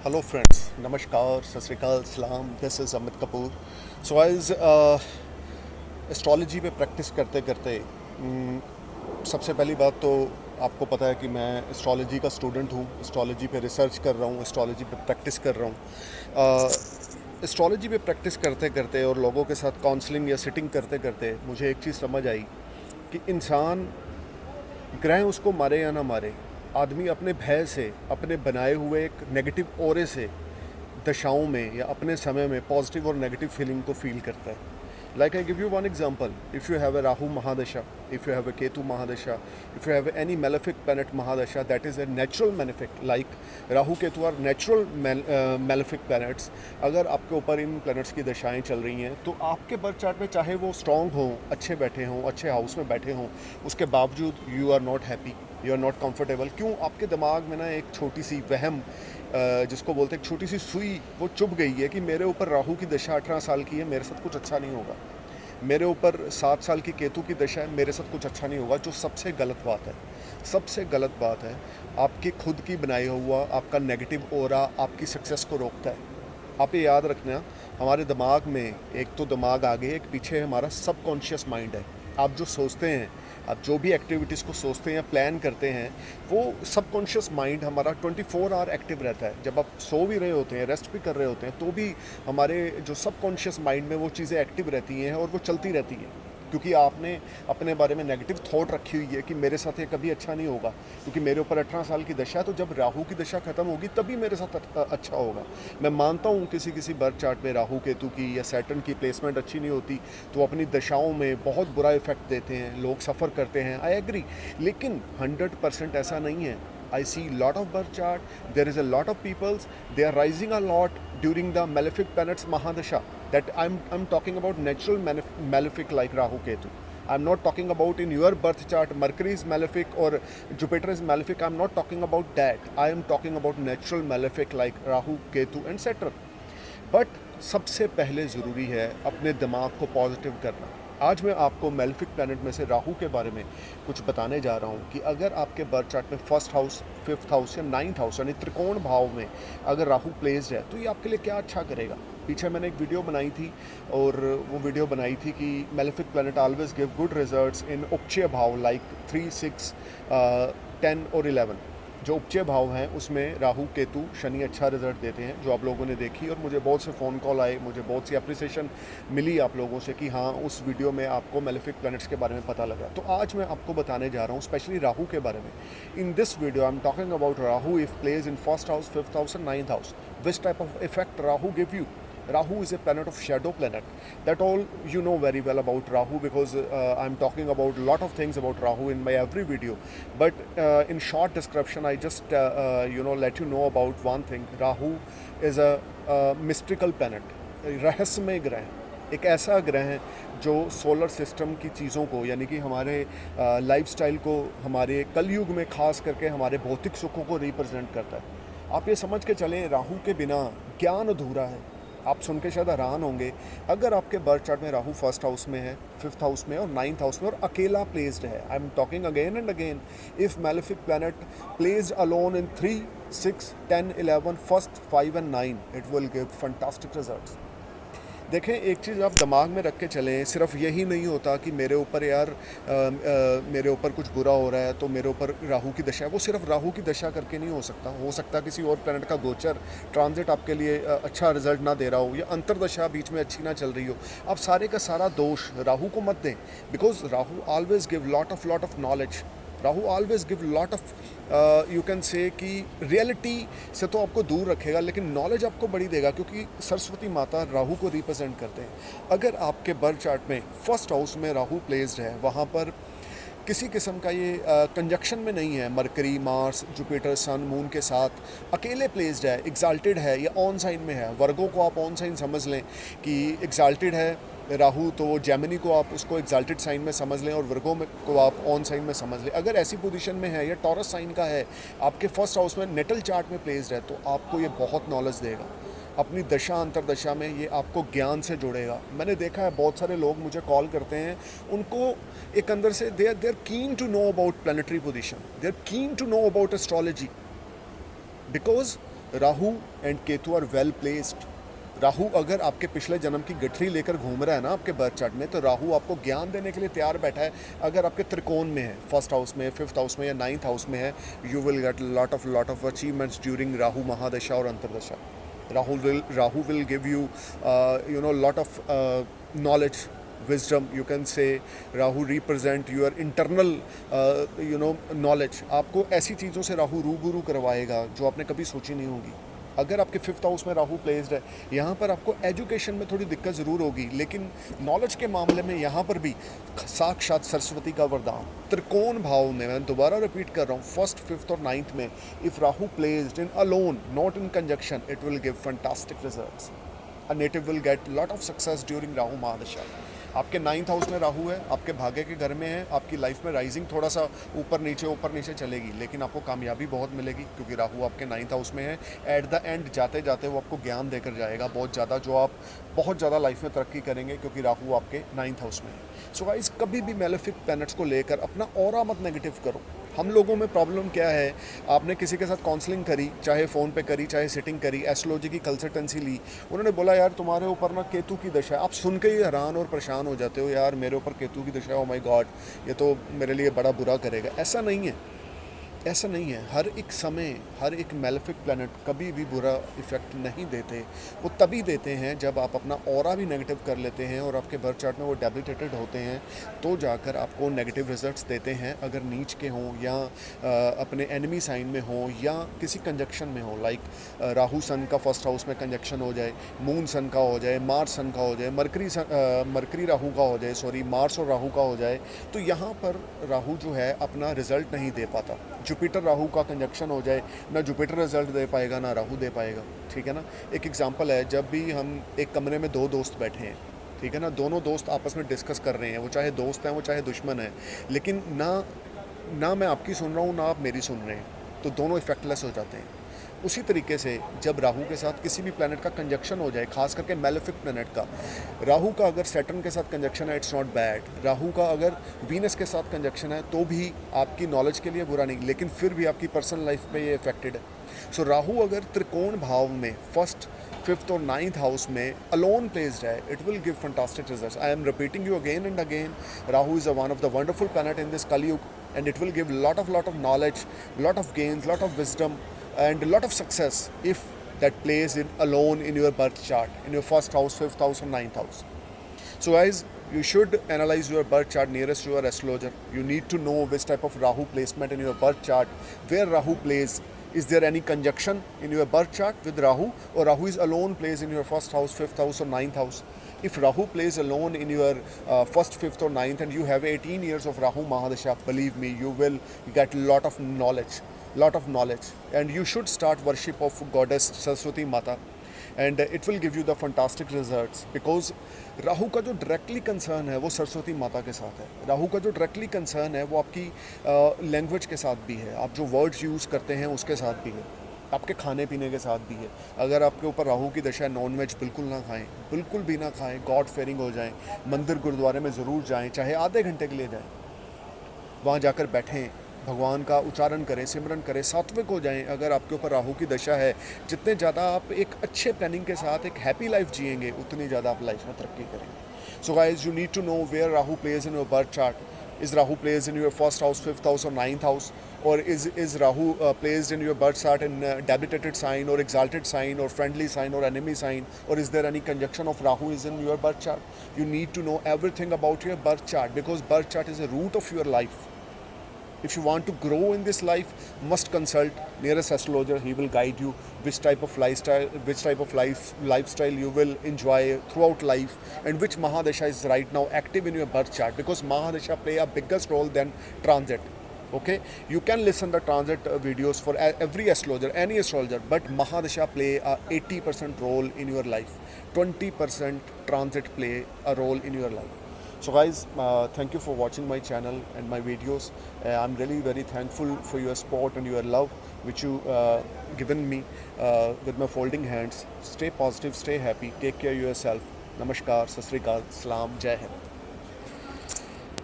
Hello friends, नमस्कार, सत श्री अकाल, सलाम। This is Amit Kapoor. So as astrology पे प्रैक्टिस करते करते सबसे पहली बात तो आपको पता है कि मैं एस्ट्रोलॉजी का स्टूडेंट हूँ। एस्ट्रोलॉजी पे रिसर्च कर रहा हूँ, एस्ट्रोलॉजी पे प्रैक्टिस कर रहा हूँ। एस्ट्रोलॉजी पे प्रैक्टिस करते करते और लोगों के साथ काउंसलिंग या सिटिंग करते करते मुझे एक चीज़ समझ आई कि इंसान, ग्रह उसको मारे या ना मारे, आदमी अपने भय से, अपने बनाए हुए एक नेगेटिव ओरे से दशाओं में या अपने समय में पॉजिटिव और नेगेटिव फीलिंग को फील करता है। Like I give you one example, if you have a Rahu mahadasha, if you have a Ketu mahadasha, if you have any malefic planet mahadasha, that is a natural malefic. Like Rahu Ketu are natural malefic planets. अगर आपके ऊपर इन planets की दशाएं चल रही हैं तो आपके बर्थ चार्ट में चाहे वो स्ट्रांग हों, अच्छे बैठे हों, अच्छे हाउस में बैठे हों, उसके बावजूद you are not happy, you are not comfortable. क्यों? आपके दिमाग में ना एक छोटी सी वहम, जिसको बोलते हैं एक छोटी सी सुई, वो चुभ गई है कि मेरे ऊपर राहु की दशा 18 साल की है, मेरे साथ कुछ अच्छा नहीं होगा। मेरे ऊपर 7 साल की केतु की दशा है, मेरे साथ कुछ अच्छा नहीं होगा। जो सबसे गलत बात है, सबसे गलत बात है, आपकी खुद की बनाया हुआ आपका नेगेटिव ओरा आपकी सक्सेस को रोकता है। आप ये याद रखना, हमारे दिमाग में एक तो दिमाग आगे, एक पीछे हमारा सबकॉन्शियस माइंड है। आप जो सोचते हैं, आप जो भी एक्टिविटीज़ को सोचते हैं या प्लान करते हैं, वो सबकॉन्शियस माइंड हमारा 24 आवर एक्टिव रहता है। जब आप सो भी रहे होते हैं, रेस्ट भी कर रहे होते हैं, तो भी हमारे जो सबकॉन्शियस माइंड में वो चीज़ें एक्टिव रहती हैं और वो चलती रहती हैं। क्योंकि आपने अपने बारे में नेगेटिव थॉट रखी हुई है कि मेरे साथ ये कभी अच्छा नहीं होगा, क्योंकि मेरे ऊपर 18 साल की दशा है, तो जब राहु की दशा खत्म होगी तभी मेरे साथ अच्छा होगा। मैं मानता हूँ किसी किसी बर्थ चार्ट में राहु केतु की या सैटर्न की प्लेसमेंट अच्छी नहीं होती तो अपनी दशाओं में बहुत बुरा इफेक्ट देते हैं, लोग सफ़र करते हैं, आई एग्री। लेकिन 100% ऐसा नहीं है। I see lot of birth chart. There is a lot of peoples. They are rising a lot during the malefic planets Mahadasha. That I'm talking about natural malefic like Rahu Ketu. I'm not talking about in your birth chart Mercury is malefic or Jupiter is malefic. I'm not talking about that. I am talking about natural malefic like Rahu, Ketu and Saturn. But सबसे पहले ज़रूरी है अपने दिमाग को positive करना। आज मैं आपको मेलेफिक प्लैनेट में से राहु के बारे में कुछ बताने जा रहा हूँ कि अगर आपके बर्थ चार्ट में फर्स्ट हाउस, फिफ्थ हाउस या नाइन्थ हाउस यानी त्रिकोण भाव में अगर राहु प्लेस्ड है तो ये आपके लिए क्या अच्छा करेगा। पीछे मैंने एक वीडियो बनाई थी और वो वीडियो बनाई थी कि malefic planet always give good results in upachaya bhava like 3, 6, 10 और 11। जो उपचय भाव हैं उसमें राहु केतु शनि अच्छा रिजल्ट देते हैं, जो आप लोगों ने देखी। और मुझे बहुत से फ़ोन कॉल आए, मुझे बहुत सी अप्रिसिएशन मिली आप लोगों से कि हाँ, उस वीडियो में आपको मेलेफिक प्लैनेट्स के बारे में पता लगा। तो आज मैं आपको बताने जा रहा हूँ स्पेशली राहु के बारे में। In this video I am talking about Rahu if places in first house, fifth house and ninth house, which type of effect Rahu give you. Rahu is a planet of shadow planet. That all you know very well about Rahu because I'm talking about a lot of things about Rahu in my every video. But in short description, I just let you know about one thing. Rahu is a mystical planet, रहस्यमय ग्रह, एक ऐसा ग्रह है जो solar system की चीज़ों को यानी कि हमारे लाइफस्टाइल को, हमारे कलयुग में खास करके हमारे भौतिक सुखों को रिप्रेजेंट करता है। आप ये समझ के चलें, राहु के बिना ज्ञान अधूरा है। आप सुन के शायद हैरान होंगे, अगर आपके बर्थ चार्ट में राहु फर्स्ट हाउस में है, फिफ्थ हाउस में और नाइन्थ हाउस में और अकेला प्लेस्ड है, आई am talking again and again, if malefic planet placed alone in 3, 6, 10, 11, first 5 and 9, it will give fantastic results. देखें, एक चीज़ आप दिमाग में रख के चलें, सिर्फ यही नहीं होता कि मेरे ऊपर यार मेरे ऊपर कुछ बुरा हो रहा है तो मेरे ऊपर राहु की दशा है। वो सिर्फ राहु की दशा करके नहीं हो सकता किसी और प्लैनेट का गोचर ट्रांजिट आपके लिए अच्छा रिजल्ट ना दे रहा हो या अंतरदशा बीच में अच्छी ना चल रही हो। आप सारे का सारा दोष राहु को मत दें, because Rahu always give lot of knowledge. Rahu always give lot of you can say कि रियलिटी से तो आपको दूर रखेगा लेकिन नॉलेज आपको बड़ी देगा, क्योंकि सरस्वती माता राहु को रिप्रेजेंट करते हैं। अगर आपके बर्थ चार्ट में फर्स्ट हाउस में राहु प्लेस्ड है, वहाँ पर किसी किस्म का ये कंजक्शन में नहीं है, मरकरी, मार्स, जुपिटर, सन, मून के साथ अकेले प्लेस्ड है, एग्जाल्टेड है या ऑन साइन में है। वर्गों को आप ऑन साइन समझ लें कि एग्जाल्टेड है राहु, तो जेमिनी को आप उसको एग्जाल्टेड साइन में समझ लें और वर्गों में को आप ऑन साइन में समझ लें। अगर ऐसी पोजीशन में है या टॉरस साइन का है, आपके फर्स्ट हाउस में नेटल चार्ट में प्लेस्ड है, तो आपको ये बहुत नॉलेज देगा। अपनी दशा अंतरदशा में ये आपको ज्ञान से जोड़ेगा। मैंने देखा है बहुत सारे लोग मुझे कॉल करते हैं, उनको एक अंदर से they are keen to know about planetary position, they are keen to know about astrology, because Rahu and Ketu are well placed. Rahu अगर आपके पिछले जन्म की गठरी लेकर घूम रहा है ना आपके बर्थ चार्ट में, तो राहु आपको ज्ञान देने के लिए तैयार बैठा है। अगर आपके त्रिकोण में है, फर्स्ट हाउस में, फिफ्थ हाउस में या नाइन्थ हाउस में है, you will get lot of achievements during Rahu महादशा और अंतरदशा। Rahu will give you lot of knowledge, wisdom, you can say. Rahu represent your internal knowledge। आपको ऐसी चीज़ों से राहु रूबरू करवाएगा जो आपने कभी सोची नहीं होगी। अगर आपके फिफ्थ हाउस में राहु प्लेस्ड है, यहाँ पर आपको एजुकेशन में थोड़ी दिक्कत ज़रूर होगी, लेकिन नॉलेज के मामले में यहाँ पर भी साक्षात सरस्वती का वरदान। त्रिकोण भाव में, मैं दोबारा रिपीट कर रहा हूँ, फर्स्ट, फिफ्थ और नाइन्थ में if Rahu placed in alone, not in conjunction, it will give fantastic results. A native will get lot of success during Rahu महादशा। आपके नाइन्थ हाउस में राहु है, आपके भाग्य के घर में है, आपकी लाइफ में राइजिंग थोड़ा सा ऊपर नीचे चलेगी, लेकिन आपको कामयाबी बहुत मिलेगी क्योंकि राहु आपके नाइन्थ हाउस में है। एट द एंड जाते जाते वो आपको ज्ञान देकर जाएगा बहुत ज़्यादा, जो आप बहुत ज़्यादा लाइफ में तरक्की करेंगे क्योंकि राहु आपके नाइन्थ हाउस में है। सो गाइस, कभी भी मेलेफिक प्लैनेट्स को लेकर अपना ऑरा मत नेगेटिव करो। हम लोगों में प्रॉब्लम क्या है, आपने किसी के साथ काउंसलिंग करी, चाहे फ़ोन पे करी, चाहे सिटिंग करी, एस्ट्रोलॉजी की कंसल्टेंसी ली, उन्होंने बोला यार तुम्हारे ऊपर ना केतु की दशा है। आप सुन के ही हैरान और परेशान हो जाते हो, यार मेरे ऊपर केतु की दशा है, ओ माय गॉड, ये तो मेरे लिए बड़ा बुरा करेगा। ऐसा नहीं है, ऐसा नहीं है। हर एक समय, हर एक मेलेफिक प्लैनेट कभी भी बुरा इफ़ेक्ट नहीं देते। वो तभी देते हैं जब आप अपना ऑरा भी नेगेटिव कर लेते हैं और आपके बर्थ चार्ट में वो डेबिलिटेटेड होते हैं, तो जाकर आपको नेगेटिव रिजल्ट्स देते हैं। अगर नीच के हों या अपने एनिमी साइन में हों या किसी कंजक्शन में हो, लाइक राहु सन का फर्स्ट हाउस में कंजक्शन हो जाए, मून सन का हो जाए, मार्स सन का हो जाए, मरकरी राहु का हो जाए, मार्स और राहु का हो जाए, तो यहाँ पर राहु जो है अपना रिजल्ट नहीं दे पाता। जुपिटर राहु का कंजक्शन हो जाए, ना जुपिटर रिजल्ट दे पाएगा ना राहु दे पाएगा, ठीक है ना। एक एग्जांपल है, जब भी हम एक कमरे में दो दोस्त बैठे हैं, ठीक है ना, दोनों दोस्त आपस में डिस्कस कर रहे हैं, वो चाहे दोस्त हैं वो चाहे दुश्मन है, लेकिन ना मैं आपकी सुन रहा हूँ ना आप मेरी सुन रहे हैं, तो दोनों इफेक्टलेस हो जाते हैं। उसी तरीके से जब राहु के साथ किसी भी प्लैनेट का कंजक्शन हो जाए, खास करके मेलेफिक प्लैनेट का, राहु का अगर सैटर्न के साथ कंजक्शन है, इट्स नॉट बैड। राहु का अगर वीनस के साथ कंजक्शन है तो भी आपकी नॉलेज के लिए बुरा नहीं, लेकिन फिर भी आपकी पर्सनल लाइफ पे ये इफेक्टेड है। सो राहु अगर त्रिकोण भाव में फर्स्ट, फिफ्थ और नाइन्थ हाउस में अलोन प्लेस्ड है, it will give fantastic results. I am repeating you again and again, Rahu is one of the wonderful planet in this कलयुग, and it will give lot of knowledge, lot of gains, lot of wisdom and a lot of success if that plays in alone in your birth chart, in your first house, fifth house or ninth house. So guys, you should analyze your birth chart nearest to your astrologer. You need to know which type of Rahu placement in your birth chart, where Rahu plays. Is there any conjunction in your birth chart with Rahu, or Rahu is alone plays in your first house, fifth house or ninth house? If Rahu plays alone in your first, fifth or ninth and you have 18 years of Rahu Mahadasha, believe me, you will get lot of knowledge, and you should start worship of goddess Saraswati Mata, and it will give you the fantastic results, because Rahu का जो directly concern है वो सरस्वती माता के साथ है। राहु का जो डायरेक्टली कंसर्न है वो आपकी लैंग्वेज के साथ भी है, आप जो वर्ड्स यूज़ करते हैं उसके साथ भी है, आपके खाने पीने के साथ भी है। अगर आपके ऊपर राहु की दशा है, नॉन वेज बिल्कुल ना खाएं, बिल्कुल भी ना खाएं, गॉड फेयरिंग हो जाएं, मंदिर गुरुद्वारे में ज़रूर जाएं, चाहे आधे घंटे के लिए जाएं, वहाँ जाकर बैठें, भगवान का उच्चारण करें, सिमरन करें, सात्विक हो जाएं। अगर आपके ऊपर राहु की दशा है, जितने ज़्यादा आप एक अच्छे प्लानिंग के साथ एक हैप्पी लाइफ जिएंगे, उतनी ज़्यादा आप लाइफ में तरक्की करेंगे। So guys, you need to know where Rahu places in your birth chart. Is Rahu placed in your first house, fifth house, or ninth house, or is Rahu placed in your birth chart in debilitated sign, or exalted sign, or friendly sign, or enemy sign, or is there any conjunction of Rahu is in your birth chart? You need to know everything about your birth chart, because birth chart is the root of your life. If you want to grow in this life, must consult nearest astrologer. He will guide you which type of lifestyle you will enjoy throughout life, and which Mahadasha is right now active in your birth chart, because Mahadasha play a biggest role than transit. Okay, you can listen the transit videos for every astrologer, any astrologer, but Mahadasha play a 80% role in your life, 20% transit play a role in your life. So guys, thank you for watching my channel and my videos. I'm really very thankful for your support and your love which you given me with my folding hands. Stay positive, stay happy, take care of yourself. Namaskar, Sat Sri Akal, Salam, Jai Hind.